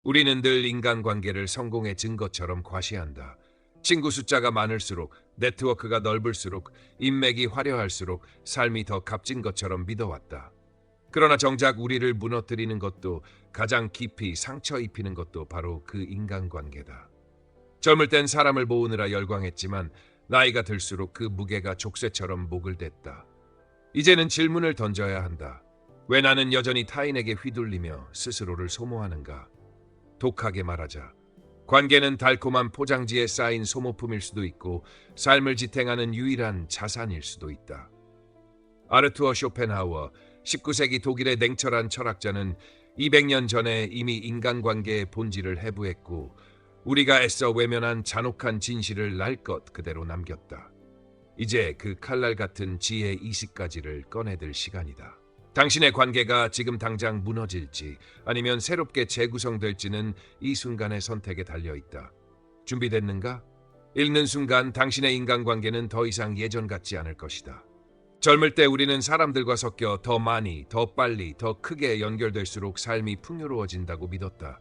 우리는 늘 인간관계를 성공의 증거처럼 과시한다. 친구 숫자가 많을수록, 네트워크가 넓을수록, 인맥이 화려할수록 삶이 더 값진 것처럼 믿어왔다. 그러나 정작 우리를 무너뜨리는 것도, 가장 깊이 상처 입히는 것도 바로 그 인간관계다. 젊을 땐 사람을 모으느라 열광했지만 나이가 들수록 그 무게가 족쇄처럼 목을 댔다. 이제는 질문을 던져야 한다. 왜 나는 여전히 타인에게 휘둘리며 스스로를 소모하는가? 독하게 말하자, 관계는 달콤한 포장지에 쌓인 소모품일 수도 있고 삶을 지탱하는 유일한 자산일 수도 있다. 아르투어 쇼펜하우어, 19세기 독일의 냉철한 철학자는 200년 전에 이미 인간관계의 본질을 해부했고 우리가 애써 외면한 잔혹한 진실을 날 것 그대로 남겼다. 이제 그 칼날 같은 지혜 20가지를 꺼내들 시간이다. 당신의 관계가 지금 당장 무너질지 아니면 새롭게 재구성될지는 이 순간의 선택에 달려있다. 준비됐는가? 읽는 순간 당신의 인간관계는 더 이상 예전 같지 않을 것이다. 젊을 때 우리는 사람들과 섞여 더 많이, 더 빨리, 더 크게 연결될수록 삶이 풍요로워진다고 믿었다.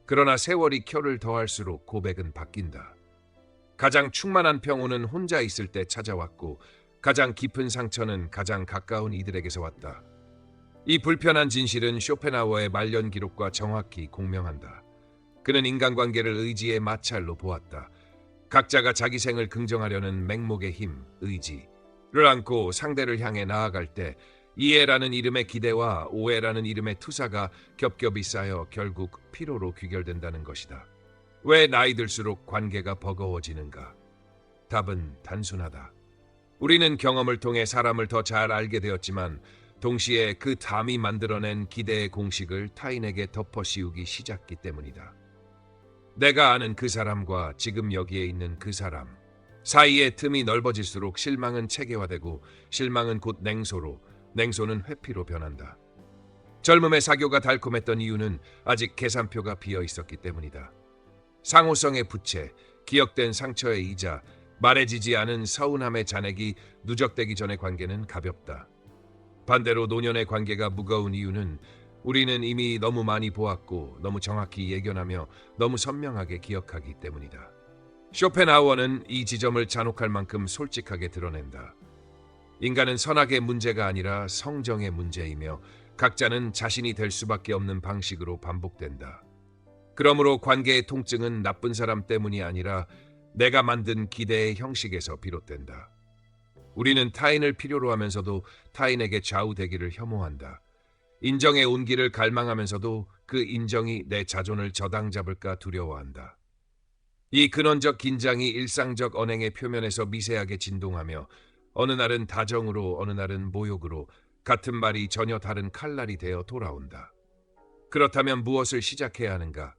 그러나 세월이 켜를 더할수록 고백은 바뀐다. 가장 충만한 평온은 혼자 있을 때 찾아왔고 가장 깊은 상처는 가장 가까운 이들에게서 왔다. 이 불편한 진실은 쇼펜하우어의 말년 기록과 정확히 공명한다. 그는 인간관계를 의지의 마찰로 보았다. 각자가 자기 생을 긍정하려는 맹목의 힘, 의지를 안고 상대를 향해 나아갈 때 이해라는 이름의 기대와 오해라는 이름의 투사가 겹겹이 쌓여 결국 피로로 귀결된다는 것이다. 왜 나이 들수록 관계가 버거워지는가? 답은 단순하다. 우리는 경험을 통해 사람을 더 잘 알게 되었지만 동시에 그 담이 만들어낸 기대의 공식을 타인에게 덮어씌우기 시작했기 때문이다. 내가 아는 그 사람과 지금 여기에 있는 그 사람 사이의 틈이 넓어질수록 실망은 체계화되고 실망은 곧 냉소로, 냉소는 회피로 변한다. 젊음의 사교가 달콤했던 이유는 아직 계산표가 비어 있었기 때문이다. 상호성의 부채, 기억된 상처의 이자, 말해지지 않은 서운함의 잔액이 누적되기 전의 관계는 가볍다. 반대로 노년의 관계가 무거운 이유는 우리는 이미 너무 많이 보았고 너무 정확히 예견하며 너무 선명하게 기억하기 때문이다. 쇼펜하우어는 이 지점을 잔혹할 만큼 솔직하게 드러낸다. 인간은 선악의 문제가 아니라 성정의 문제이며 각자는 자신이 될 수밖에 없는 방식으로 반복된다. 그러므로 관계의 통증은 나쁜 사람 때문이 아니라 내가 만든 기대의 형식에서 비롯된다. 우리는 타인을 필요로 하면서도 타인에게 좌우되기를 혐오한다. 인정의 온기를 갈망하면서도 그 인정이 내 자존을 저당 잡을까 두려워한다. 이 근원적 긴장이 일상적 언행의 표면에서 미세하게 진동하며 어느 날은 다정으로 어느 날은 모욕으로 같은 말이 전혀 다른 칼날이 되어 돌아온다. 그렇다면 무엇을 시작해야 하는가?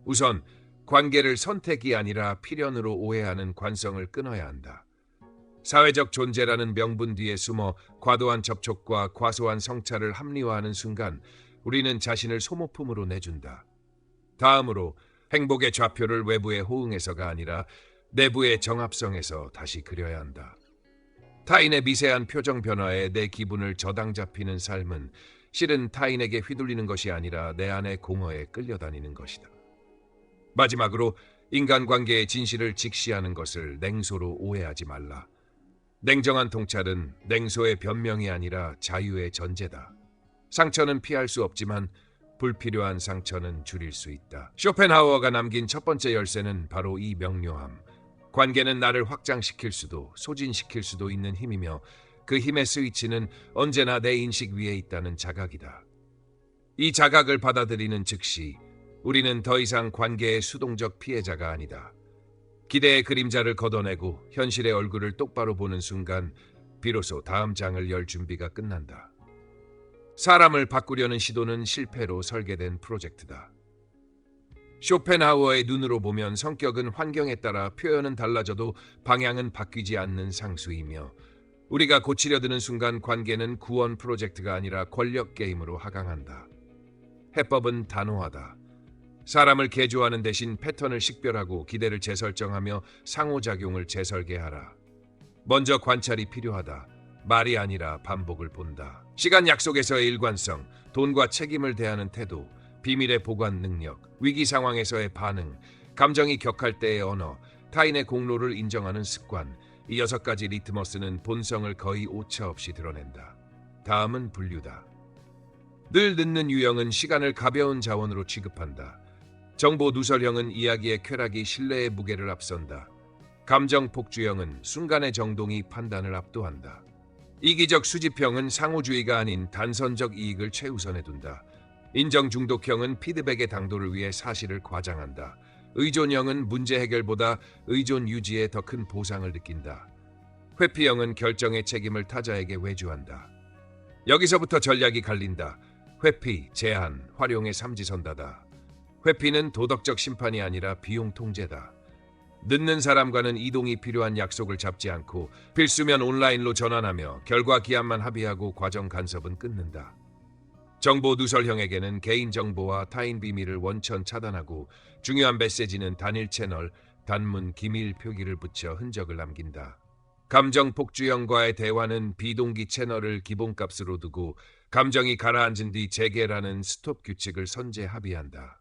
우선 관계를 선택이 아니라 필연으로 오해하는 관성을 끊어야 한다. 사회적 존재라는 명분 뒤에 숨어 과도한 접촉과 과소한 성찰을 합리화하는 순간 우리는 자신을 소모품으로 내준다. 다음으로 행복의 좌표를 외부의 호응에서가 아니라 내부의 정합성에서 다시 그려야 한다. 타인의 미세한 표정 변화에 내 기분을 저당 잡히는 삶은 실은 타인에게 휘둘리는 것이 아니라 내 안의 공허에 끌려다니는 것이다. 마지막으로 인간관계의 진실을 직시하는 것을 냉소로 오해하지 말라. 냉정한 통찰은 냉소의 변명이 아니라 자유의 전제다. 상처는 피할 수 없지만 불필요한 상처는 줄일 수 있다. 쇼펜하우어가 남긴 첫 번째 열쇠는 바로 이 명료함. 관계는 나를 확장시킬 수도 소진시킬 수도 있는 힘이며 그 힘의 스위치는 언제나 내 인식 위에 있다는 자각이다. 이 자각을 받아들이는 즉시 우리는 더 이상 관계의 수동적 피해자가 아니다. 기대의 그림자를 걷어내고 현실의 얼굴을 똑바로 보는 순간 비로소 다음 장을 열 준비가 끝난다. 사람을 바꾸려는 시도는 실패로 설계된 프로젝트다. 쇼펜하우어의 눈으로 보면 성격은 환경에 따라 표현은 달라져도 방향은 바뀌지 않는 상수이며 우리가 고치려 드는 순간 관계는 구원 프로젝트가 아니라 권력 게임으로 하강한다. 해법은 단호하다. 사람을 개조하는 대신 패턴을 식별하고 기대를 재설정하며 상호작용을 재설계하라. 먼저 관찰이 필요하다. 말이 아니라 반복을 본다. 시간 약속에서의 일관성, 돈과 책임을 대하는 태도, 비밀의 보관 능력, 위기 상황에서의 반응, 감정이 격할 때의 언어, 타인의 공로를 인정하는 습관, 이 6가지 리트머스는 본성을 거의 오차 없이 드러낸다. 다음은 분류다. 늘 늦는 유형은 시간을 가벼운 자원으로 취급한다. 정보 누설형은 이야기의 쾌락이 신뢰의 무게를 앞선다. 감정 폭주형은 순간의 정동이 판단을 압도한다. 이기적 수집형은 상호주의가 아닌 단선적 이익을 최우선에 둔다. 인정 중독형은 피드백의 당도를 위해 사실을 과장한다. 의존형은 문제 해결보다 의존 유지에 더 큰 보상을 느낀다. 회피형은 결정의 책임을 타자에게 외주한다. 여기서부터 전략이 갈린다. 회피, 제한, 활용의 삼지선다다. 회피는 도덕적 심판이 아니라 비용 통제다. 늦는 사람과는 이동이 필요한 약속을 잡지 않고 필수면 온라인로 전환하며 결과 기한만 합의하고 과정 간섭은 끊는다. 정보 누설형에게는 개인정보와 타인 비밀을 원천 차단하고 중요한 메시지는 단일 채널, 단문, 기밀 표기를 붙여 흔적을 남긴다. 감정 폭주형과의 대화는 비동기 채널을 기본값으로 두고 감정이 가라앉은 뒤 재개라는 스톱 규칙을 선제 합의한다.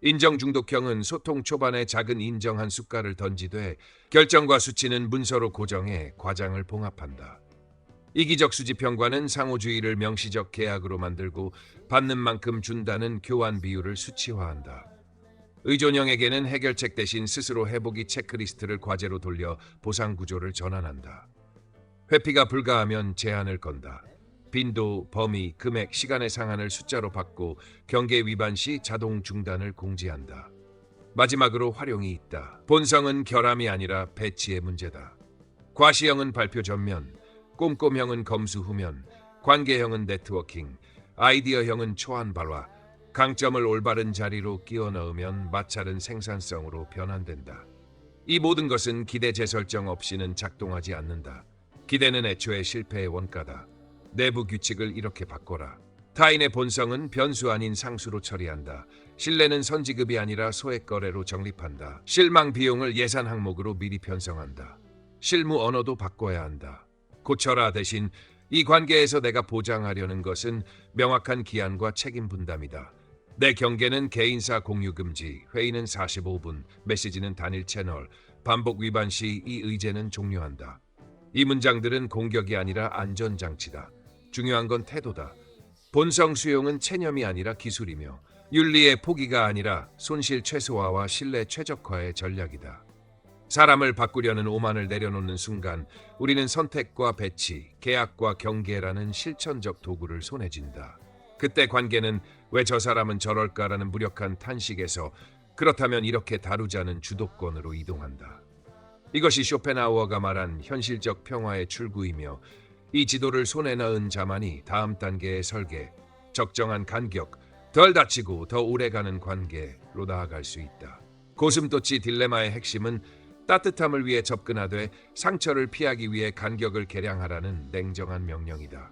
인정 중독형은 소통 초반에 작은 인정 한 숟갈을 던지되 결정과 수치는 문서로 고정해 과장을 봉합한다. 이기적 수집형과는 상호주의를 명시적 계약으로 만들고 받는 만큼 준다는 교환 비율을 수치화한다. 의존형에게는 해결책 대신 스스로 해보기 체크리스트를 과제로 돌려 보상 구조를 전환한다. 회피가 불가하면 제한을 건다. 빈도, 범위, 금액, 시간의 상한을 숫자로 받고 경계 위반 시 자동 중단을 공지한다. 마지막으로 활용이 있다. 본성은 결함이 아니라 배치의 문제다. 과시형은 발표 전면, 꼼꼼형은 검수 후면, 관계형은 네트워킹, 아이디어형은 초안 발화, 강점을 올바른 자리로 끼워 넣으면 마찰은 생산성으로 변환된다. 이 모든 것은 기대 재설정 없이는 작동하지 않는다. 기대는 애초에 실패의 원가다. 내부 규칙을 이렇게 바꿔라. 타인의 본성은 변수 아닌 상수로 처리한다. 신뢰는 선지급이 아니라 소액 거래로 적립한다. 실망 비용을 예산 항목으로 미리 편성한다. 실무 언어도 바꿔야 한다. 고쳐라 대신 이 관계에서 내가 보장하려는 것은 명확한 기한과 책임 분담이다. 내 경계는 개인사 공유 금지, 회의는 45분, 메시지는 단일 채널, 반복 위반 시 이 의제는 종료한다. 이 문장들은 공격이 아니라 안전장치다. 중요한 건 태도다. 본성 수용은 체념이 아니라 기술이며 윤리의 포기가 아니라 손실 최소화와 신뢰 최적화의 전략이다. 사람을 바꾸려는 오만을 내려놓는 순간 우리는 선택과 배치, 계약과 경계라는 실천적 도구를 손에 쥔다. 그때 관계는 왜 저 사람은 저럴까라는 무력한 탄식에서 그렇다면 이렇게 다루자는 주도권으로 이동한다. 이것이 쇼펜하우어가 말한 현실적 평화의 출구이며 이 지도를 손에 넣은 자만이 다음 단계의 설계, 적정한 간격, 덜 다치고 더 오래가는 관계로 나아갈 수 있다. 고슴도치 딜레마의 핵심은 따뜻함을 위해 접근하되 상처를 피하기 위해 간격을 개량하라는 냉정한 명령이다.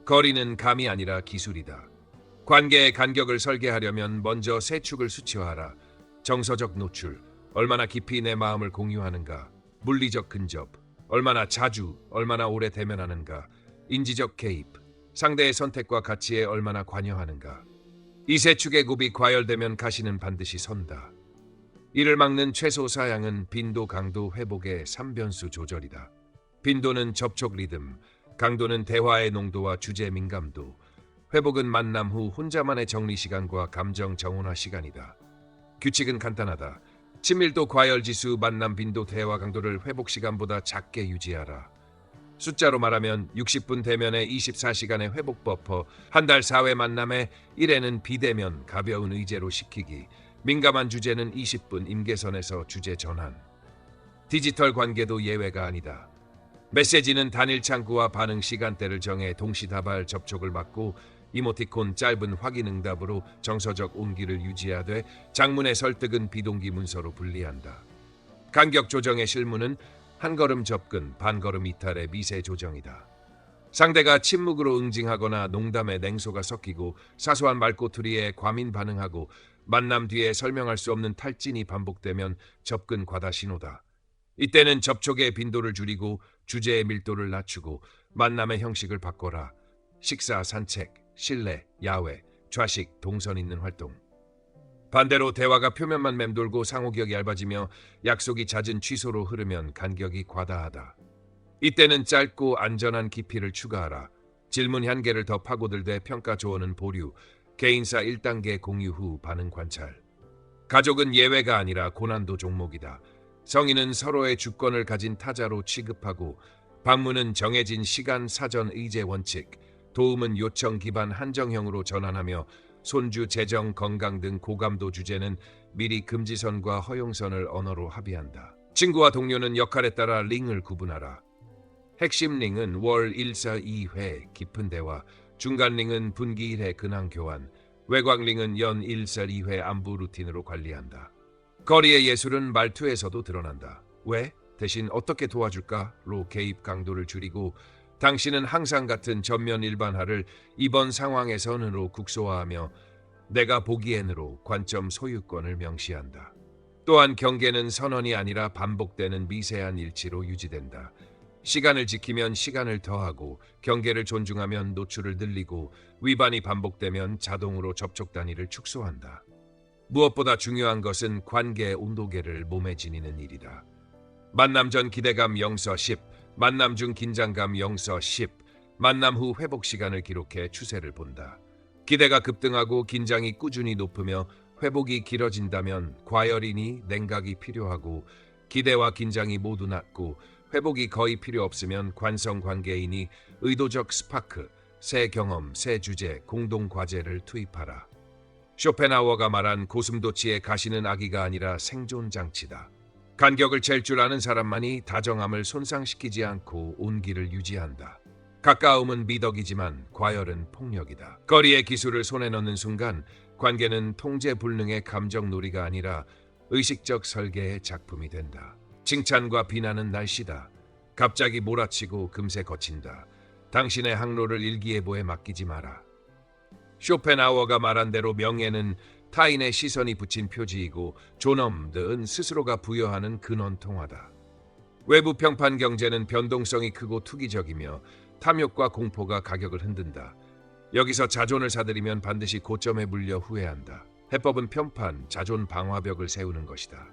거리는 감이 아니라 기술이다. 관계의 간격을 설계하려면 먼저 세 축을 수치화하라. 정서적 노출, 얼마나 깊이 내 마음을 공유하는가. 물리적 근접, 얼마나 자주, 얼마나 오래 대면하는가. 인지적 개입, 상대의 선택과 가치에 얼마나 관여하는가. 이 세 축의 굽이 과열되면 가시는 반드시 선다. 이를 막는 최소 사양은 빈도, 강도, 회복의 3변수 조절이다. 빈도는 접촉 리듬, 강도는 대화의 농도와 주제 민감도, 회복은 만남 후 혼자만의 정리 시간과 감정 정원화 시간이다. 규칙은 간단하다. 친밀도 과열지수, 만남 빈도, 대화 강도를 회복 시간보다 작게 유지하라. 숫자로 말하면 60분 대면에 24시간의 회복 버퍼, 한 달 4회 만남에 1회는 비대면 가벼운 의제로 시키기, 민감한 주제는 20분 임계선에서 주제 전환. 디지털 관계도 예외가 아니다. 메시지는 단일 창구와 반응 시간대를 정해 동시다발 접촉을 막고 이모티콘 짧은 확인 응답으로 정서적 온기를 유지하되 장문의 설득은 비동기 문서로 분리한다. 간격 조정의 실무는 한 걸음 접근, 반 걸음 이탈의 미세 조정이다. 상대가 침묵으로 응징하거나 농담에 냉소가 섞이고 사소한 말꼬투리에 과민 반응하고 만남 뒤에 설명할 수 없는 탈진이 반복되면 접근 과다 신호다. 이때는 접촉의 빈도를 줄이고 주제의 밀도를 낮추고 만남의 형식을 바꿔라. 식사, 산책, 실내, 야외, 좌식, 동선 있는 활동. 반대로 대화가 표면만 맴돌고 상호기억이 얇아지며 약속이 잦은 취소로 흐르면 간격이 과다하다. 이때는 짧고 안전한 깊이를 추가하라. 질문 한개를 더 파고들되 평가 조언은 보류. 개인사 1단계 공유 후 반응 관찰. 가족은 예외가 아니라 고난도 종목이다. 성인은 서로의 주권을 가진 타자로 취급하고, 방문은 정해진 시간 사전 의제 원칙, 도움은 요청 기반 한정형으로 전환하며 손주 재정 건강 등 고감도 주제는 미리 금지선과 허용선을 언어로 합의한다. 친구와 동료는 역할에 따라 링을 구분하라. 핵심 링은 월 1사 2회 깊은 대화, 중간 링은 분기 1회 근황 교환, 외곽 링은 연 1살 2회 안부 루틴으로 관리한다. 거리의 예술은 말투에서도 드러난다. 왜? 대신 어떻게 도와줄까?로 개입 강도를 줄이고, 당신은 항상 같은 전면 일반화를 이번 상황에서는으로 국소화하며 내가 보기엔으로 관점 소유권을 명시한다. 또한 경계는 선언이 아니라 반복되는 미세한 일치로 유지된다. 시간을 지키면 시간을 더하고, 경계를 존중하면 노출을 늘리고, 위반이 반복되면 자동으로 접촉 단위를 축소한다. 무엇보다 중요한 것은 관계 온도계를 몸에 지니는 일이다. 만남 전 기대감 0서 10, 만남 중 긴장감 0서 10, 만남 후 회복 시간을 기록해 추세를 본다. 기대가 급등하고 긴장이 꾸준히 높으며 회복이 길어진다면 과열이니 냉각이 필요하고, 기대와 긴장이 모두 낮고 회복이 거의 필요 없으면 관성 관계이니 의도적 스파크, 새 경험, 새 주제, 공동 과제를 투입하라. 쇼펜하우어가 말한 고슴도치의 가시는 아기가 아니라 생존 장치다. 간격을 잴 줄 아는 사람만이 다정함을 손상시키지 않고 온기를 유지한다. 가까움은 미덕이지만 과열은 폭력이다. 거리의 기술을 손에 넣는 순간 관계는 통제 불능의 감정놀이가 아니라 의식적 설계의 작품이 된다. 칭찬과 비난은 날씨다. 갑자기 몰아치고 금세 거친다. 당신의 항로를 일기예보에 맡기지 마라. 쇼펜하우어가 말한 대로 명예는 타인의 시선이 붙인 표지이고, 존엄은 스스로가 부여하는 근원 통화다. 외부 평판 경제는 변동성이 크고 투기적이며 탐욕과 공포가 가격을 흔든다. 여기서 자존을 사들이면 반드시 고점에 물려 후회한다. 해법은 편판, 자존 방화벽을 세우는 것이다.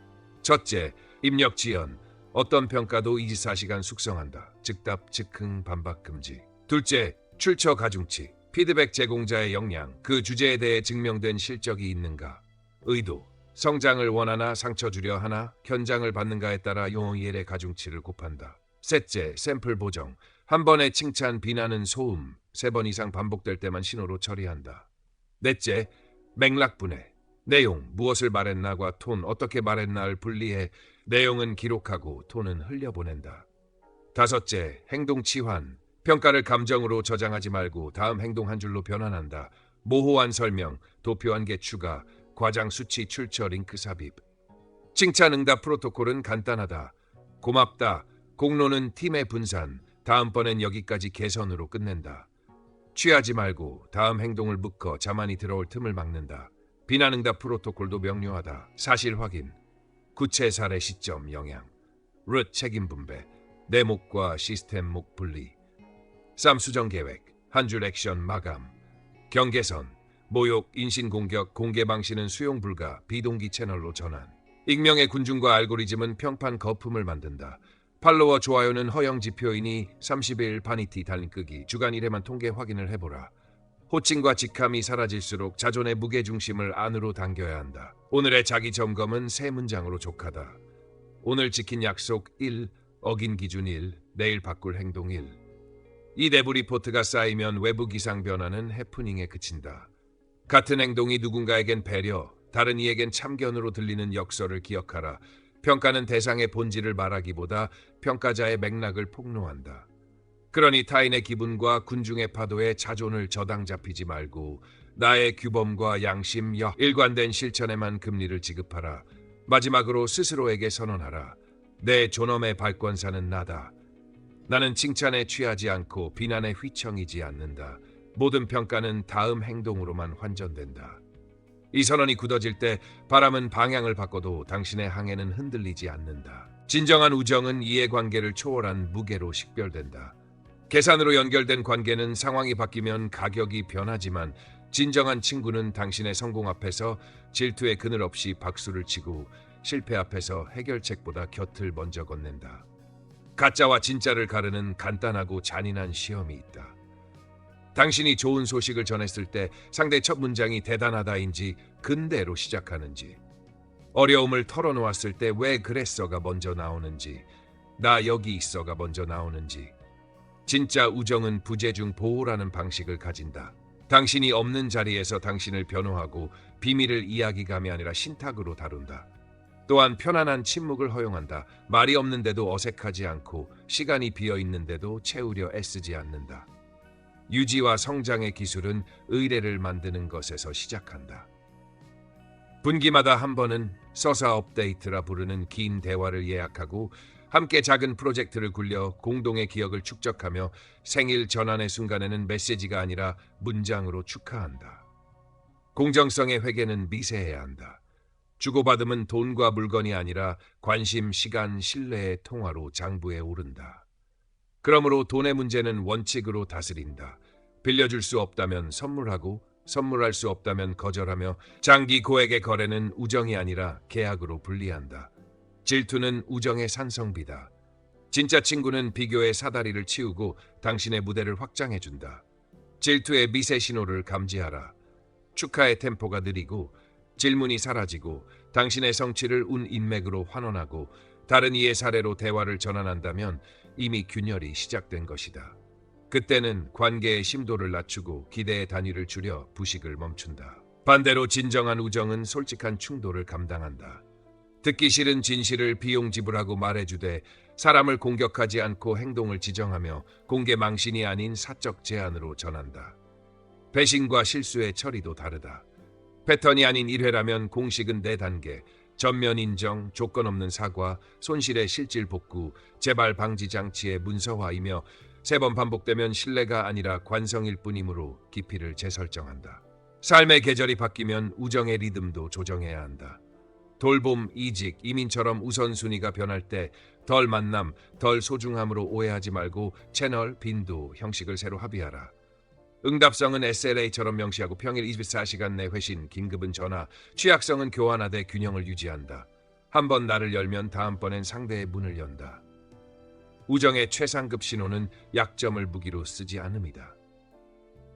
첫째, 입력 지연. 어떤 평가도 24시간 숙성한다. 즉답, 즉흥, 반박 금지. 둘째, 출처 가중치. 피드백 제공자의 역량, 그 주제에 대해 증명된 실적이 있는가. 의도, 성장을 원하나 상처 주려 하나, 현장을 받는가에 따라 용어일의 가중치를 곱한다. 셋째, 샘플 보정. 한 번의 칭찬, 비난은 소음, 3번 이상 반복될 때만 신호로 처리한다. 넷째, 맥락 분해. 내용, 무엇을 말했나과 톤, 어떻게 말했나를 분리해 내용은 기록하고 톤은 흘려보낸다. 다섯째, 행동 치환. 평가를 감정으로 저장하지 말고 다음 행동 한 줄로 변환한다. 모호한 설명, 도표 한 개 추가, 과장 수치 출처 링크 삽입. 칭찬 응답 프로토콜은 간단하다. 고맙다. 공로는 팀의 분산. 다음번엔 여기까지 개선으로 끝낸다. 취하지 말고 다음 행동을 묶어 자만이 들어올 틈을 막는다. 비난 응답 프로토콜도 명료하다. 사실 확인, 구체 사례 시점 영향, 룻 책임 분배, 내목과 시스템 목 분리, 쌈 수정 계획, 한 줄 액션 마감, 경계선, 모욕, 인신공격, 공개 방시는 수용 불가, 비동기 채널로 전환. 익명의 군중과 알고리즘은 평판 거품을 만든다. 팔로워 좋아요는 허용 지표이니 30일 바니티 달린 끄기, 주간 1회만 통계 확인을 해보라. 호칭과 직함이 사라질수록 자존의 무게중심을 안으로 당겨야 한다. 오늘의 자기 점검은 3문장으로 족하다. 오늘 지킨 약속 1, 어긴 기준 1, 내일 바꿀 행동 1. 이 내부 리포트가 쌓이면 외부 기상 변화는 해프닝에 그친다. 같은 행동이 누군가에겐 배려, 다른 이에겐 참견으로 들리는 역설을 기억하라. 평가는 대상의 본질을 말하기보다 평가자의 맥락을 폭로한다. 그러니 타인의 기분과 군중의 파도에 자존을 저당 잡히지 말고 나의 규범과 양심, 일관된 실천에만 금리를 지급하라. 마지막으로 스스로에게 선언하라. 내 존엄의 발권사는 나다. 나는 칭찬에 취하지 않고 비난에 휘청이지 않는다. 모든 평가는 다음 행동으로만 환전된다. 이 선언이 굳어질 때 바람은 방향을 바꿔도 당신의 항해는 흔들리지 않는다. 진정한 우정은 이해관계를 초월한 무게로 식별된다. 계산으로 연결된 관계는 상황이 바뀌면 가격이 변하지만 진정한 친구는 당신의 성공 앞에서 질투의 그늘 없이 박수를 치고 실패 앞에서 해결책보다 곁을 먼저 건넨다. 가짜와 진짜를 가르는 간단하고 잔인한 시험이 있다. 당신이 좋은 소식을 전했을 때 상대 첫 문장이 대단하다인지 근대로 시작하는지, 어려움을 털어놓았을 때 왜 그랬어가 먼저 나오는지, 나 여기 있어가 먼저 나오는지. 진짜 우정은 부재중 보호라는 방식을 가진다. 당신이 없는 자리에서 당신을 변호하고 비밀을 이야기감이 아니라 신탁으로 다룬다. 또한 편안한 침묵을 허용한다. 말이 없는데도 어색하지 않고 시간이 비어 있는데도 채우려 애쓰지 않는다. 유지와 성장의 기술은 의뢰를 만드는 것에서 시작한다. 분기마다 한 번은 서사 업데이트라 부르는 긴 대화를 예약하고 함께 작은 프로젝트를 굴려 공동의 기억을 축적하며 생일 전환의 순간에는 메시지가 아니라 문장으로 축하한다. 공정성의 회계는 미세해야 한다. 주고받음은 돈과 물건이 아니라 관심, 시간, 신뢰의 통화로 장부에 오른다. 그러므로 돈의 문제는 원칙으로 다스린다. 빌려줄 수 없다면 선물하고 선물할 수 없다면 거절하며 장기 고액의 거래는 우정이 아니라 계약으로 분리한다. 질투는 우정의 산성비다. 진짜 친구는 비교의 사다리를 치우고 당신의 무대를 확장해준다. 질투의 미세 신호를 감지하라. 축하의 템포가 느리고 질문이 사라지고 당신의 성취를 운 인맥으로 환원하고 다른 이의 사례로 대화를 전환한다면 이미 균열이 시작된 것이다. 그때는 관계의 심도를 낮추고 기대의 단위를 줄여 부식을 멈춘다. 반대로 진정한 우정은 솔직한 충돌을 감당한다. 듣기 싫은 진실을 비용 지불하고 말해주되 사람을 공격하지 않고 행동을 지정하며 공개 망신이 아닌 사적 제안으로 전한다. 배신과 실수의 처리도 다르다. 패턴이 아닌 1회라면 공식은 4단계, 전면 인정, 조건 없는 사과, 손실의 실질 복구, 재발 방지 장치의 문서화이며 3번 반복되면 신뢰가 아니라 관성일 뿐이므로 깊이를 재설정한다. 삶의 계절이 바뀌면 우정의 리듬도 조정해야 한다. 돌봄, 이직, 이민처럼 우선순위가 변할 때 덜 만남, 덜 소중함으로 오해하지 말고 채널, 빈도, 형식을 새로 합의하라. 응답성은 SLA처럼 명시하고 평일 24시간 내 회신, 긴급은 전화, 취약성은 교환하되 균형을 유지한다. 한 번 나를 열면 다음번엔 상대의 문을 연다. 우정의 최상급 신호는 약점을 무기로 쓰지 않음이다.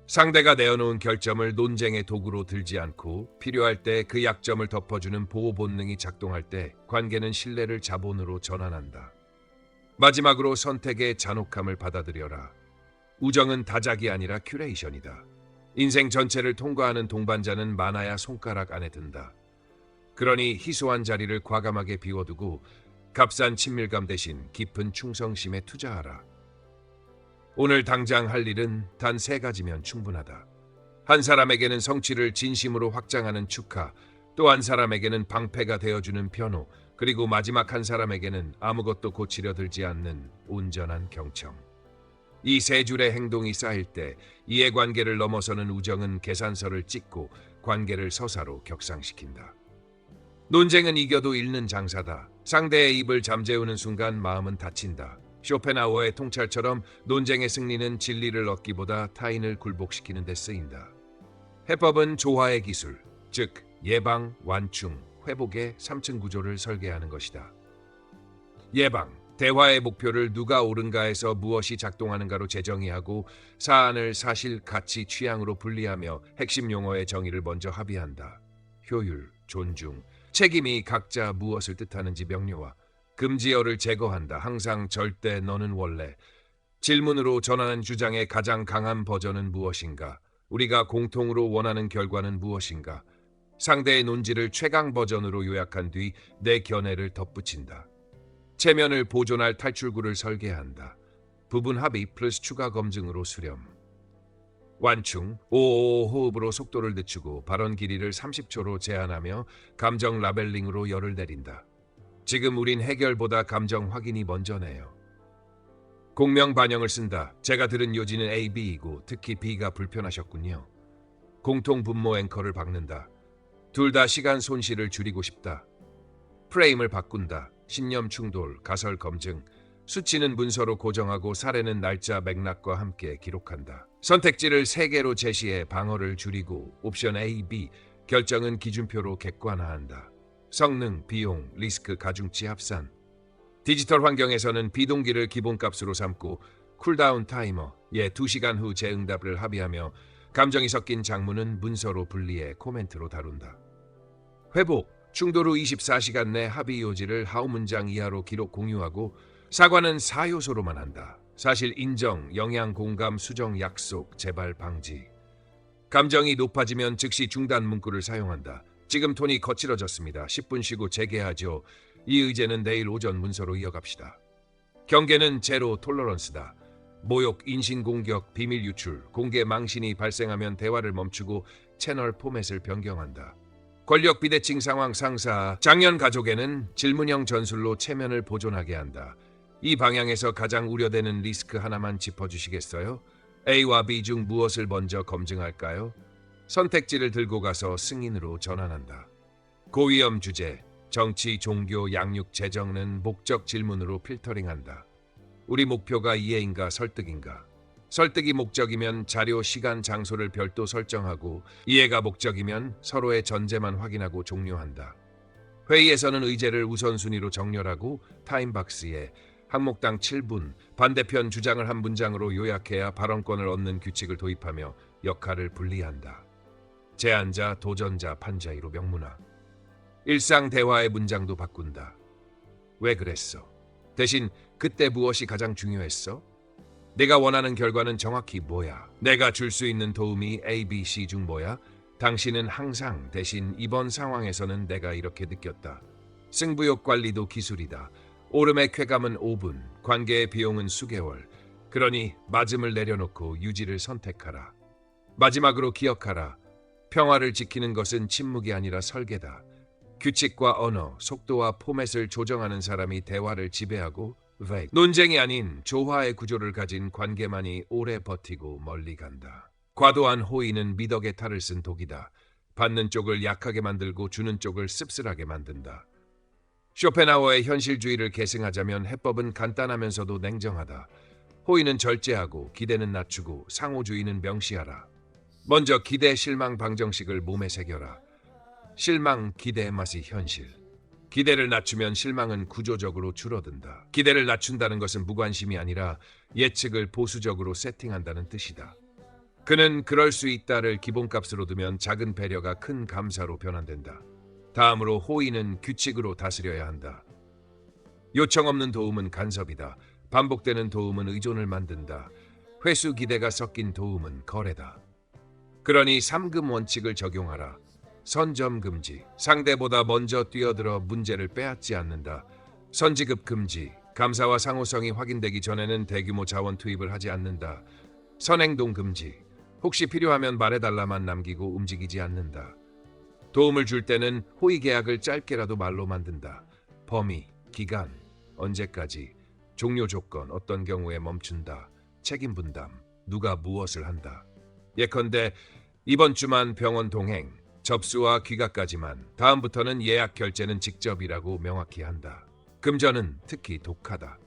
상대가 내어놓은 결점을 논쟁의 도구로 들지 않고 필요할 때 그 약점을 덮어주는 보호 본능이 작동할 때 관계는 신뢰를 자본으로 전환한다. 마지막으로 선택의 잔혹함을 받아들여라. 우정은 다작이 아니라 큐레이션이다. 인생 전체를 통과하는 동반자는 많아야 손가락 안에 든다. 그러니 희소한 자리를 과감하게 비워두고 값싼 친밀감 대신 깊은 충성심에 투자하라. 오늘 당장 할 일은 단 3가지면 충분하다. 한 사람에게는 성취를 진심으로 확장하는 축하, 또 한 사람에게는 방패가 되어주는 변호, 그리고 마지막 한 사람에게는 아무것도 고치려 들지 않는 온전한 경청. 이 3줄의 행동이 쌓일 때 이해관계를 넘어서는 우정은 계산서를 찍고 관계를 서사로 격상시킨다. 논쟁은 이겨도 잃는 장사다. 상대의 입을 잠재우는 순간 마음은 다친다. 쇼펜하우어의 통찰처럼 논쟁의 승리는 진리를 얻기보다 타인을 굴복시키는 데 쓰인다. 해법은 조화의 기술, 즉 예방, 완충, 회복의 3층 구조를 설계하는 것이다. 예방, 대화의 목표를 누가 옳은가에서 무엇이 작동하는가로 재정의하고 사안을 사실, 가치, 취향으로 분리하며 핵심 용어의 정의를 먼저 합의한다. 효율, 존중, 책임이 각자 무엇을 뜻하는지 명료화, 금지어를 제거한다. 항상, 절대, 너는 원래. 질문으로 전하는 주장의 가장 강한 버전은 무엇인가? 우리가 공통으로 원하는 결과는 무엇인가? 상대의 논지를 최강 버전으로 요약한 뒤 내 견해를 덧붙인다. 체면을 보존할 탈출구를 설계한다. 부분 합의 플러스 추가 검증으로 수렴. 완충, 오오오 호흡으로 속도를 늦추고 발언 길이를 30초로 제한하며 감정 라벨링으로 열을 내린다. 지금 우린 해결보다 감정 확인이 먼저네요. 공명 반영을 쓴다. 제가 들은 요지는 A, B이고 특히 B가 불편하셨군요. 공통 분모 앵커를 박는다. 둘 다 시간 손실을 줄이고 싶다. 프레임을 바꾼다. 신념 충돌, 가설 검증. 수치는 문서로 고정하고 사례는 날짜 맥락과 함께 기록한다. 선택지를 3개로 제시해 방어를 줄이고 옵션 A, B, 결정은 기준표로 객관화한다. 성능, 비용, 리스크 가중치 합산. 디지털 환경에서는 비동기를 기본값으로 삼고 쿨다운 타이머에 2시간 후 재응답을 합의하며 감정이 섞인 장문은 문서로 분리해 코멘트로 다룬다. 회복, 충돌 후 24시간 내 합의 요지를 하우 문장 이하로 기록 공유하고 사과는 4요소로만 한다. 사실 인정, 영향 공감, 수정 약속, 재발 방지. 감정이 높아지면 즉시 중단 문구를 사용한다. 지금 톤이 거칠어졌습니다. 10분 쉬고 재개하죠. 이 의제는 내일 오전 문서로 이어갑시다. 경계는 제로 톨러런스다. 모욕, 인신공격, 비밀 유출, 공개 망신이 발생하면 대화를 멈추고 채널 포맷을 변경한다. 권력 비대칭 상황 상사, 장년 가족에는 질문형 전술로 체면을 보존하게 한다. 이 방향에서 가장 우려되는 리스크 하나만 짚어주시겠어요? A와 B 중 무엇을 먼저 검증할까요? 선택지를 들고 가서 승인으로 전환한다. 고위험 주제, 정치, 종교, 양육, 재정은 목적 질문으로 필터링한다. 우리 목표가 이해인가 설득인가? 설득이 목적이면 자료, 시간, 장소를 별도 설정하고 이해가 목적이면 서로의 전제만 확인하고 종료한다. 회의에서는 의제를 우선순위로 정렬하고 타임박스에 항목당 7분, 반대편 주장을 한 문장으로 요약해야 발언권을 얻는 규칙을 도입하며 역할을 분리한다. 제안자, 도전자, 판자이로 명문화. 일상 대화의 문장도 바꾼다. 왜 그랬어? 대신 그때 무엇이 가장 중요했어? 내가 원하는 결과는 정확히 뭐야? 내가 줄 수 있는 도움이 A, B, C 중 뭐야? 당신은 항상 대신 이번 상황에서는 내가 이렇게 느꼈다. 승부욕 관리도 기술이다. 오름의 쾌감은 5분, 관계의 비용은 수개월. 그러니 맞음을 내려놓고 유지를 선택하라. 마지막으로 기억하라. 평화를 지키는 것은 침묵이 아니라 설계다. 규칙과 언어, 속도와 포맷을 조정하는 사람이 대화를 지배하고 논쟁이 아닌 조화의 구조를 가진 관계만이 오래 버티고 멀리 간다. 과도한 호의는 미덕의 탈을 쓴 독이다. 받는 쪽을 약하게 만들고 주는 쪽을 씁쓸하게 만든다. 쇼펜하우어의 현실주의를 계승하자면 해법은 간단하면서도 냉정하다. 호의는 절제하고 기대는 낮추고 상호주의는 명시하라. 먼저 기대, 실망, 방정식을 몸에 새겨라. 실망, 기대의 맛이 현실. 기대를 낮추면 실망은 구조적으로 줄어든다. 기대를 낮춘다는 것은 무관심이 아니라 예측을 보수적으로 세팅한다는 뜻이다. 그는 그럴 수 있다를 기본값으로 두면 작은 배려가 큰 감사로 변환된다. 다음으로 호의는 규칙으로 다스려야 한다. 요청 없는 도움은 간섭이다. 반복되는 도움은 의존을 만든다. 회수 기대가 섞인 도움은 거래다. 그러니 3금 원칙을 적용하라. 선점 금지, 상대보다 먼저 뛰어들어 문제를 빼앗지 않는다. 선지급 금지, 감사와 상호성이 확인되기 전에는 대규모 자원 투입을 하지 않는다. 선행동 금지, 혹시 필요하면 말해달라만 남기고 움직이지 않는다. 도움을 줄 때는 호의 계약을 짧게라도 말로 만든다. 범위, 기간, 언제까지, 종료 조건, 어떤 경우에 멈춘다. 책임 분담, 누가 무엇을 한다. 예컨대 이번 주만 병원 동행, 접수와 귀가까지만, 다음부터는 예약 결제는 직접이라고 명확히 한다. 금전은 특히 독하다.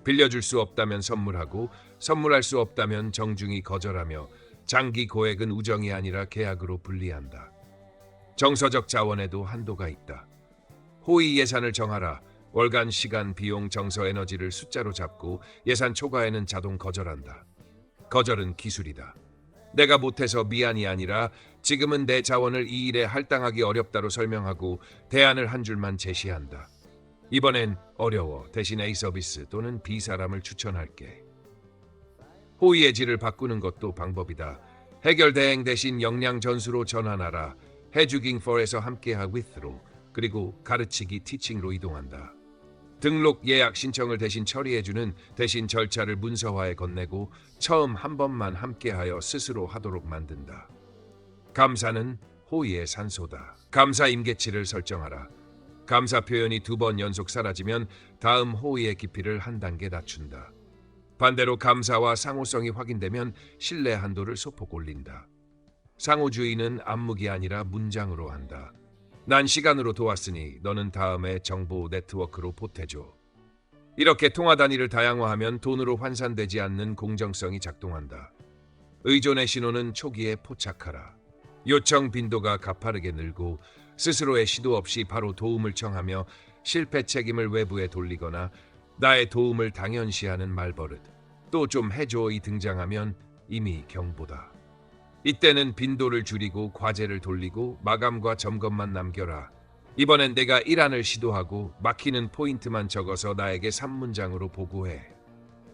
빌려줄 수 없다면 선물하고 선물할 수 없다면 정중히 거절하며 장기 고액은 우정이 아니라 계약으로 분리한다. 정서적 자원에도 한도가 있다. 호의 예산을 정하라. 월간 시간, 비용, 정서, 에너지를 숫자로 잡고 예산 초과에는 자동 거절한다. 거절은 기술이다. 내가 못해서 미안이 아니라 지금은 내 자원을 이 일에 할당하기 어렵다로 설명하고 대안을 한 줄만 제시한다. 이번엔 어려워. 대신 A 서비스 또는 B 사람을 추천할게. 호의의 질을 바꾸는 것도 방법이다. 해결 대행 대신 역량 전수로 전환하라. 해주깅 for에서 함께하 with로, 그리고 가르치기 teaching로 이동한다. 등록 예약 신청을 대신 처리해주는 대신 절차를 문서화에 건네고 처음 한 번만 함께하여 스스로 하도록 만든다. 감사는 호의의 산소다. 감사 임계치를 설정하라. 감사 표현이 2번 연속 사라지면 다음 호의의 깊이를 한 단계 낮춘다. 반대로 감사와 상호성이 확인되면 신뢰 한도를 소폭 올린다. 상호주의는 안목이 아니라 문장으로 한다. 난 시간으로 도왔으니 너는 다음에 정보 네트워크로 보태줘. 이렇게 통화 단위를 다양화하면 돈으로 환산되지 않는 공정성이 작동한다. 의존의 신호는 초기에 포착하라. 요청 빈도가 가파르게 늘고 스스로의 시도 없이 바로 도움을 청하며 실패 책임을 외부에 돌리거나 나의 도움을 당연시하는 말버릇, 또 좀 해줘이 등장하면 이미 경보다. 이때는 빈도를 줄이고 과제를 돌리고 마감과 점검만 남겨라. 이번엔 내가 1안을 시도하고 막히는 포인트만 적어서 나에게 3문장으로 보고해.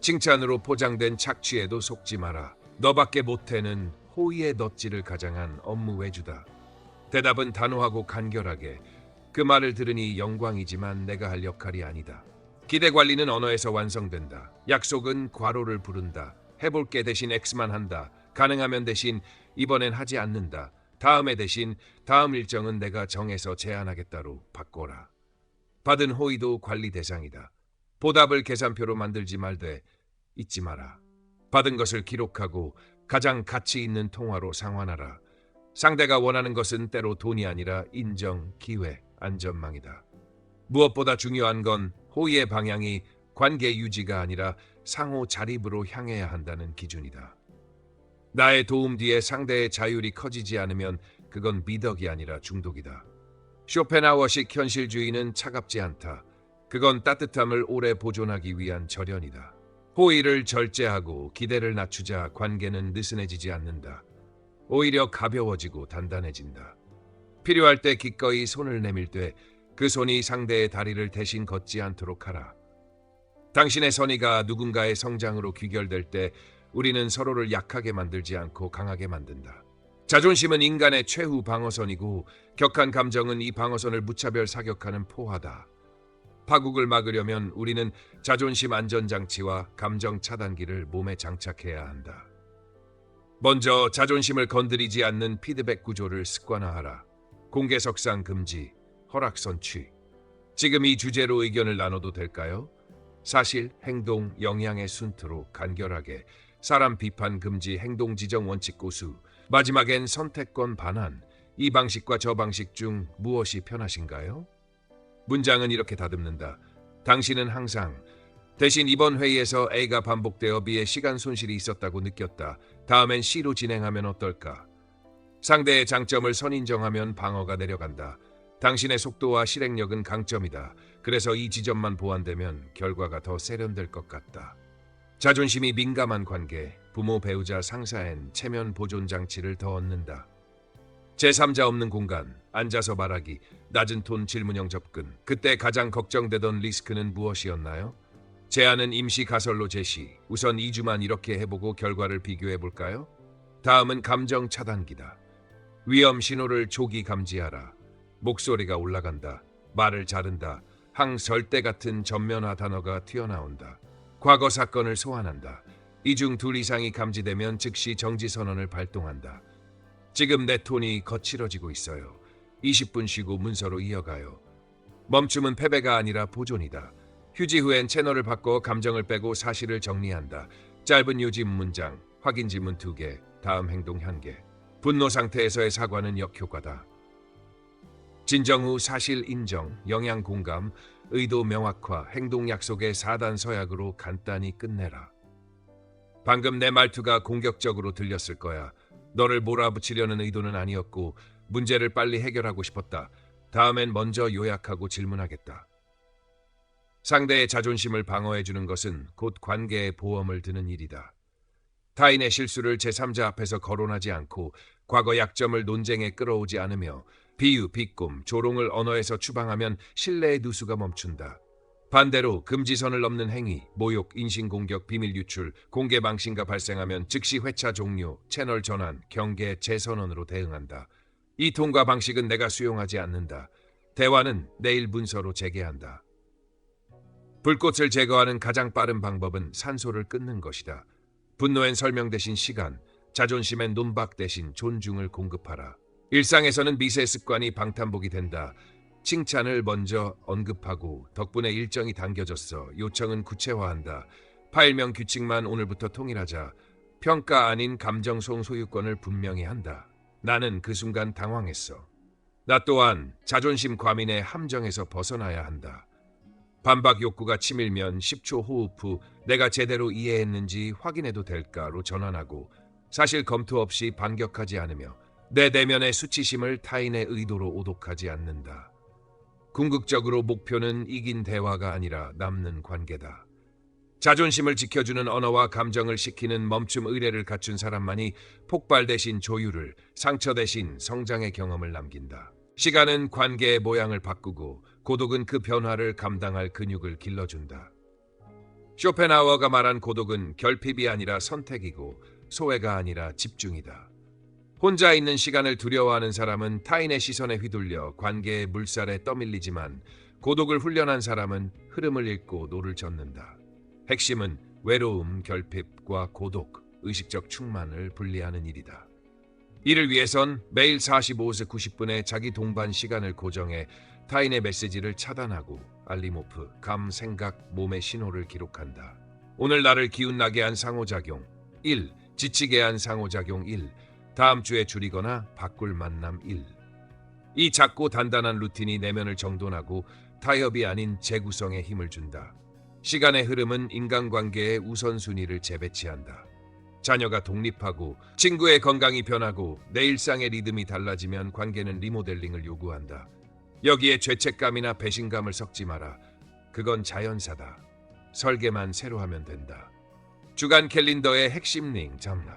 칭찬으로 포장된 착취에도 속지 마라. 너밖에 못해는 호의의 넛지를 가장한 업무 외주다. 대답은 단호하고 간결하게. 그 말을 들으니 영광이지만 내가 할 역할이 아니다. 기대 관리는 언어에서 완성된다. 약속은 괄호를 부른다. 해볼게 대신 X만 한다. 가능하면 대신 이번엔 하지 않는다. 다음에 대신 다음 일정은 내가 정해서 제안하겠다로 바꿔라. 받은 호의도 관리 대상이다. 보답을 계산표로 만들지 말되 잊지 마라. 받은 것을 기록하고 가장 가치 있는 통화로 상환하라. 상대가 원하는 것은 때로 돈이 아니라 인정, 기회, 안전망이다. 무엇보다 중요한 건 호의의 방향이 관계 유지가 아니라 상호 자립으로 향해야 한다는 기준이다. 나의 도움 뒤에 상대의 자율이 커지지 않으면 그건 미덕이 아니라 중독이다. 쇼펜하워식 현실주의는 차갑지 않다. 그건 따뜻함을 오래 보존하기 위한 절연이다. 호의를 절제하고 기대를 낮추자 관계는 느슨해지지 않는다. 오히려 가벼워지고 단단해진다. 필요할 때 기꺼이 손을 내밀 때 그 손이 상대의 다리를 대신 걷지 않도록 하라. 당신의 선의가 누군가의 성장으로 귀결될 때 우리는 서로를 약하게 만들지 않고 강하게 만든다. 자존심은 인간의 최후 방어선이고 격한 감정은 이 방어선을 무차별 사격하는 포화다. 파국을 막으려면 우리는 자존심 안전장치와 감정 차단기를 몸에 장착해야 한다. 먼저 자존심을 건드리지 않는 피드백 구조를 습관화하라. 공개석상 금지, 허락 선취. 지금 이 주제로 의견을 나눠도 될까요? 사실, 행동, 영향의 순트로 간결하게 사람 비판 금지, 행동 지정 원칙 고수, 마지막엔 선택권 반환. 이 방식과 저 방식 중 무엇이 편하신가요? 문장은 이렇게 다듬는다. 당신은 항상 대신 이번 회의에서 A가 반복되어 B의 시간 손실이 있었다고 느꼈다. 다음엔 C로 진행하면 어떨까? 상대의 장점을 선인정하면 방어가 내려간다. 당신의 속도와 실행력은 강점이다. 그래서 이 지점만 보완되면 결과가 더 세련될 것 같다. 자존심이 민감한 관계, 부모, 배우자, 상사엔 체면 보존 장치를 더 얻는다. 제3자 없는 공간, 앉아서 말하기, 낮은 톤 질문형 접근. 그때 가장 걱정되던 리스크는 무엇이었나요? 제안은 임시 가설로 제시. 우선 2주만 이렇게 해보고 결과를 비교해볼까요? 다음은 감정 차단기다. 위험 신호를 조기 감지하라. 목소리가 올라간다. 말을 자른다. 항절대 같은 전면화 단어가 튀어나온다. 과거 사건을 소환한다. 이 중 둘 이상이 감지되면 즉시 정지 선언을 발동한다. 지금 내 톤이 거칠어지고 있어요. 20분 쉬고 문서로 이어가요. 멈춤은 패배가 아니라 보존이다. 휴지 후엔 채널을 바꿔 감정을 빼고 사실을 정리한다. 짧은 요집 문장, 확인 질문 2개, 다음 행동 1개. 분노 상태에서의 사과는 역효과다. 진정 후 사실 인정, 영향 공감, 의도 명확화, 행동 약속의 4단 서약으로 간단히 끝내라. 방금 내 말투가 공격적으로 들렸을 거야. 너를 몰아붙이려는 의도는 아니었고 문제를 빨리 해결하고 싶었다. 다음엔 먼저 요약하고 질문하겠다. 상대의 자존심을 방어해주는 것은 곧 관계의 보험을 드는 일이다. 타인의 실수를 제3자 앞에서 거론하지 않고 과거 약점을 논쟁에 끌어오지 않으며 비유, 비꼼, 조롱을 언어에서 추방하면 신뢰의 누수가 멈춘다. 반대로 금지선을 넘는 행위, 모욕, 인신공격, 비밀 유출, 공개 망신가 발생하면 즉시 회차 종료, 채널 전환, 경계, 재선언으로 대응한다. 이 통과 방식은 내가 수용하지 않는다. 대화는 내일 문서로 재개한다. 불꽃을 제거하는 가장 빠른 방법은 산소를 끊는 것이다. 분노엔 설명 대신 시간, 자존심엔 논박 대신 존중을 공급하라. 일상에서는 미세 습관이 방탄복이 된다. 칭찬을 먼저 언급하고 덕분에 일정이 당겨졌어. 요청은 구체화한다. 파일명 규칙만 오늘부터 통일하자. 평가 아닌 감정송 소유권을 분명히 한다. 나는 그 순간 당황했어. 나 또한 자존심 과민의 함정에서 벗어나야 한다. 반박 욕구가 치밀면 10초 호흡 후 내가 제대로 이해했는지 확인해도 될까로 전환하고 사실 검토 없이 반격하지 않으며 내 내면의 수치심을 타인의 의도로 오독하지 않는다. 궁극적으로 목표는 이긴 대화가 아니라 남는 관계다. 자존심을 지켜주는 언어와 감정을 식히는 멈춤 의례를 갖춘 사람만이 폭발 대신 조율을, 상처 대신 성장의 경험을 남긴다. 시간은 관계의 모양을 바꾸고 고독은 그 변화를 감당할 근육을 길러준다. 쇼펜하우어가 말한 고독은 결핍이 아니라 선택이고 소외가 아니라 집중이다. 혼자 있는 시간을 두려워하는 사람은 타인의 시선에 휘둘려 관계의 물살에 떠밀리지만 고독을 훈련한 사람은 흐름을 읽고 노를 젓는다. 핵심은 외로움, 결핍과 고독, 의식적 충만을 분리하는 일이다. 이를 위해선 매일 45에서 90분의 자기 동반 시간을 고정해 타인의 메시지를 차단하고 알림 오프, 감, 생각, 몸의 신호를 기록한다. 오늘 나를 기운나게 한 상호작용 1. 지치게 한 상호작용 1. 다음 주에 줄이거나 바꿀 만남 1. 이 작고 단단한 루틴이 내면을 정돈하고 타협이 아닌 재구성에 힘을 준다. 시간의 흐름은 인간관계의 우선순위를 재배치한다. 자녀가 독립하고 친구의 건강이 변하고 내 일상의 리듬이 달라지면 관계는 리모델링을 요구한다. 여기에 죄책감이나 배신감을 섞지 마라. 그건 자연사다. 설계만 새로 하면 된다. 주간 캘린더의 핵심 링,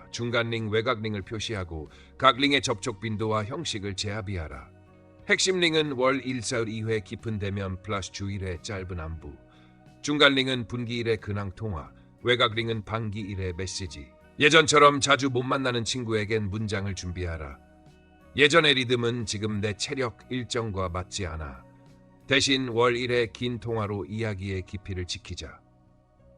중간 링, 외곽 링을 표시하고 각 링의 접촉 빈도와 형식을 재합의하라. 핵심 링은 월 1, 4일 2회 깊은 대면 플러스 주일의 짧은 안부. 중간 링은 분기 1회 근황 통화. 외곽 링은 반기 1회 메시지. 예전처럼 자주 못 만나는 친구에겐 문장을 준비하라. 예전의 리듬은 지금 내 체력 일정과 맞지 않아. 대신 월 1회 긴 통화로 이야기의 깊이를 지키자.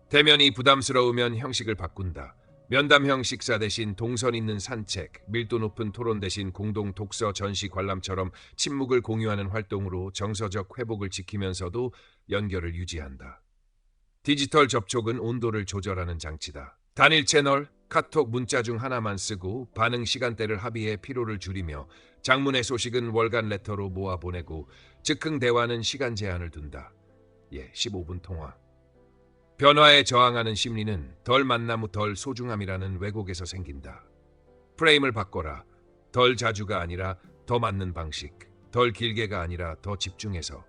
대면이 부담스러우면 형식을 바꾼다. 면담형 식사 대신 동선 있는 산책, 밀도 높은 토론 대신 공동 독서 전시 관람처럼 침묵을 공유하는 활동으로 정서적 회복을 지키면서도 연결을 유지한다. 디지털 접촉은 온도를 조절하는 장치다. 단일 채널, 카톡 문자 중 하나만 쓰고 반응 시간대를 합의해 피로를 줄이며 장문의 소식은 월간 레터로 모아 보내고 즉흥 대화는 시간 제한을 둔다. 15분 통화. 변화에 저항하는 심리는 덜 만남 후 덜 소중함이라는 왜곡에서 생긴다. 프레임을 바꿔라. 덜 자주가 아니라 더 맞는 방식. 덜 길게가 아니라 더 집중해서.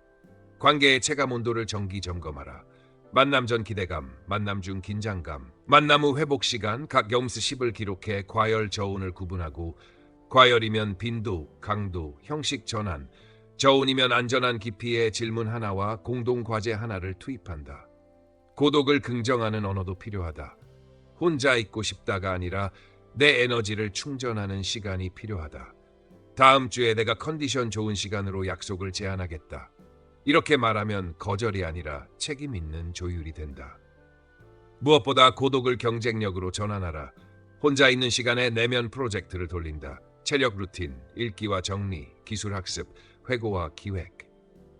관계의 체감 온도를 정기 점검하라. 만남 전 기대감, 만남 중 긴장감, 만남 후 회복 시간 각 염수 10을 기록해 과열, 저온을 구분하고 과열이면 빈도, 강도, 형식 전환, 저온이면 안전한 깊이의 질문 하나와 공동 과제 하나를 투입한다. 고독을 긍정하는 언어도 필요하다. 혼자 있고 싶다가 아니라 내 에너지를 충전하는 시간이 필요하다. 다음 주에 내가 컨디션 좋은 시간으로 약속을 제안하겠다. 이렇게 말하면 거절이 아니라 책임 있는 조율이 된다. 무엇보다 고독을 경쟁력으로 전환하라. 혼자 있는 시간에 내면 프로젝트를 돌린다. 체력 루틴, 읽기와 정리, 기술 학습, 회고와 기획.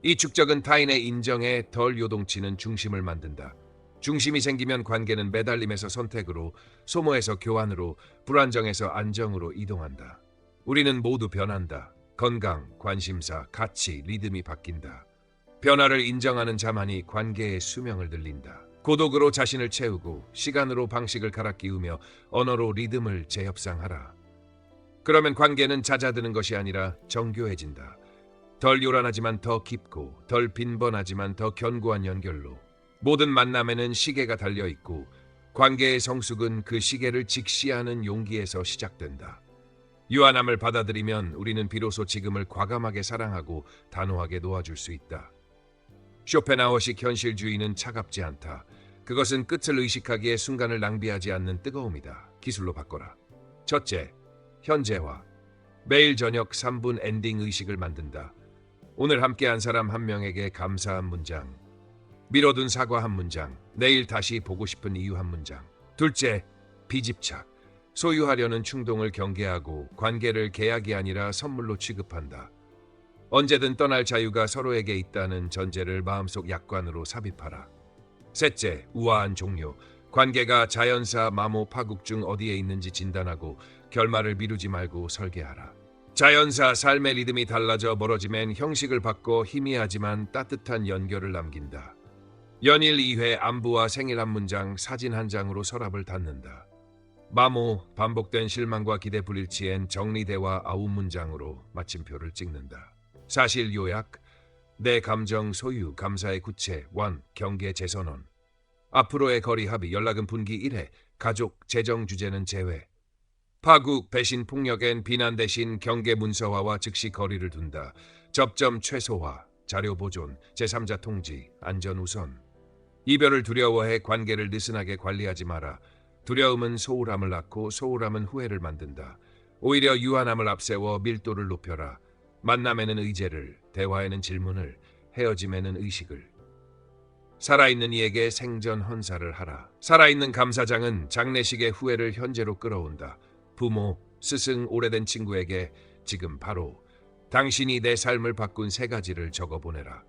이 축적은 타인의 인정에 덜 요동치는 중심을 만든다. 중심이 생기면 관계는 매달림에서 선택으로, 소모에서 교환으로, 불안정에서 안정으로 이동한다. 우리는 모두 변한다. 건강, 관심사, 가치, 리듬이 바뀐다. 변화를 인정하는 자만이 관계의 수명을 늘린다. 고독으로 자신을 채우고 시간으로 방식을 갈아 끼우며 언어로 리듬을 재협상하라. 그러면 관계는 잦아드는 것이 아니라 정교해진다. 덜 요란하지만 더 깊고 덜 빈번하지만 더 견고한 연결로. 모든 만남에는 시계가 달려있고 관계의 성숙은 그 시계를 직시하는 용기에서 시작된다. 유한함을 받아들이면 우리는 비로소 지금을 과감하게 사랑하고 단호하게 놓아줄 수 있다. 쇼펜하우어식 현실주의는 차갑지 않다. 그것은 끝을 의식하기에 순간을 낭비하지 않는 뜨거움이다. 기술로 바꿔라. 첫째, 현재화. 매일 저녁 3분 엔딩 의식을 만든다. 오늘 함께한 사람 한 명에게 감사한 문장. 미뤄둔 사과 한 문장. 내일 다시 보고 싶은 이유 한 문장. 둘째, 비집착. 소유하려는 충동을 경계하고 관계를 계약이 아니라 선물로 취급한다. 언제든 떠날 자유가 서로에게 있다는 전제를 마음속 약관으로 삽입하라. 셋째, 우아한 종료. 관계가 자연사, 마모, 파국 중 어디에 있는지 진단하고 결말을 미루지 말고 설계하라. 자연사, 삶의 리듬이 달라져 멀어지면 형식을 바꿔 희미하지만 따뜻한 연결을 남긴다. 연일 2회 안부와 생일 한 문장, 사진 한 장으로 서랍을 닫는다. 마모, 반복된 실망과 기대 불일치엔 정리대화 9문장으로 마침표를 찍는다. 사실 요약, 내 감정 소유, 감사의 구체, 원, 경계 재선언. 앞으로의 거리 합의, 연락은 분기 1회, 가족, 재정 주제는 제외. 파국, 배신, 폭력엔 비난 대신 경계 문서화와 즉시 거리를 둔다. 접점 최소화, 자료 보존, 제3자 통지, 안전 우선. 이별을 두려워해 관계를 느슨하게 관리하지 마라. 두려움은 소홀함을 낳고 소홀함은 후회를 만든다. 오히려 유한함을 앞세워 밀도를 높여라. 만남에는 의제를, 대화에는 질문을, 헤어짐에는 의식을. 살아있는 이에게 생전 헌사를 하라. 살아있는 감사장은 장례식의 후회를 현재로 끌어온다. 부모, 스승, 오래된 친구에게 지금 바로 당신이 내 삶을 바꾼 3가지를 적어보내라.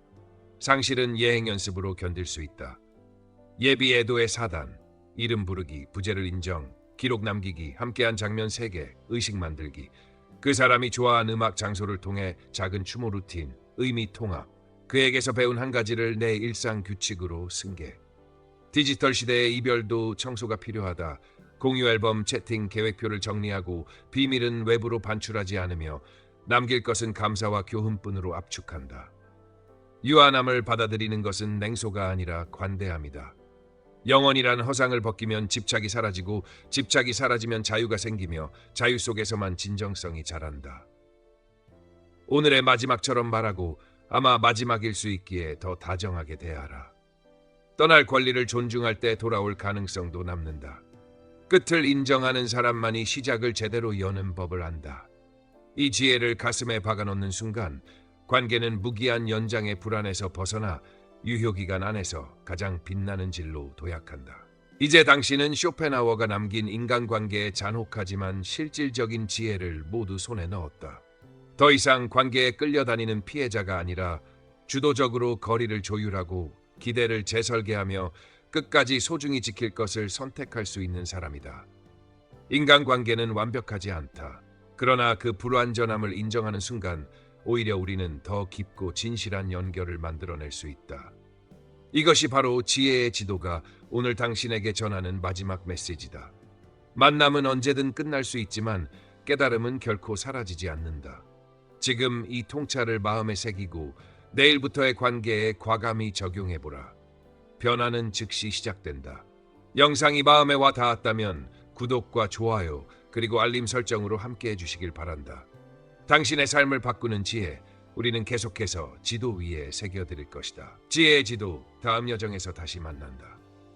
상실은 예행 연습으로 견딜 수 있다. 예비 애도의 사단, 이름 부르기, 부재를 인정, 기록 남기기, 함께한 장면 3개, 의식 만들기. 그 사람이 좋아한 음악 장소를 통해 작은 추모 루틴, 의미 통합. 그에게서 배운 한 가지를 내 일상 규칙으로 승계. 디지털 시대의 이별도 청소가 필요하다. 공유 앨범, 채팅, 계획표를 정리하고 비밀은 외부로 반출하지 않으며 남길 것은 감사와 교훈뿐으로 압축한다. 유한함을 받아들이는 것은 냉소가 아니라 관대함이다. 영원이란 허상을 벗기면 집착이 사라지고 집착이 사라지면 자유가 생기며 자유 속에서만 진정성이 자란다. 오늘의 마지막처럼 말하고 아마 마지막일 수 있기에 더 다정하게 대하라. 떠날 권리를 존중할 때 돌아올 가능성도 남는다. 끝을 인정하는 사람만이 시작을 제대로 여는 법을 안다. 이 지혜를 가슴에 박아놓는 순간 관계는 무기한 연장의 불안에서 벗어나 유효기간 안에서 가장 빛나는 질로 도약한다. 이제 당신은 쇼펜하워가 남긴 인간관계의 잔혹하지만 실질적인 지혜를 모두 손에 넣었다. 더 이상 관계에 끌려다니는 피해자가 아니라 주도적으로 거리를 조율하고 기대를 재설계하며 끝까지 소중히 지킬 것을 선택할 수 있는 사람이다. 인간관계는 완벽하지 않다. 그러나 그 불완전함을 인정하는 순간 오히려 우리는 더 깊고 진실한 연결을 만들어낼 수 있다. 이것이 바로 지혜의 지도가 오늘 당신에게 전하는 마지막 메시지다. 만남은 언제든 끝날 수 있지만 깨달음은 결코 사라지지 않는다. 지금 이 통찰을 마음에 새기고 내일부터의 관계에 과감히 적용해보라. 변화는 즉시 시작된다. 영상이 마음에 와 닿았다면 구독과 좋아요 그리고 알림 설정으로 함께 해주시길 바란다. 당신의 삶을 바꾸는 지혜, 우리는 계속해서 지도 위에 새겨드릴 것이다. 지혜의 지도, 다음 여정에서 다시 만난다.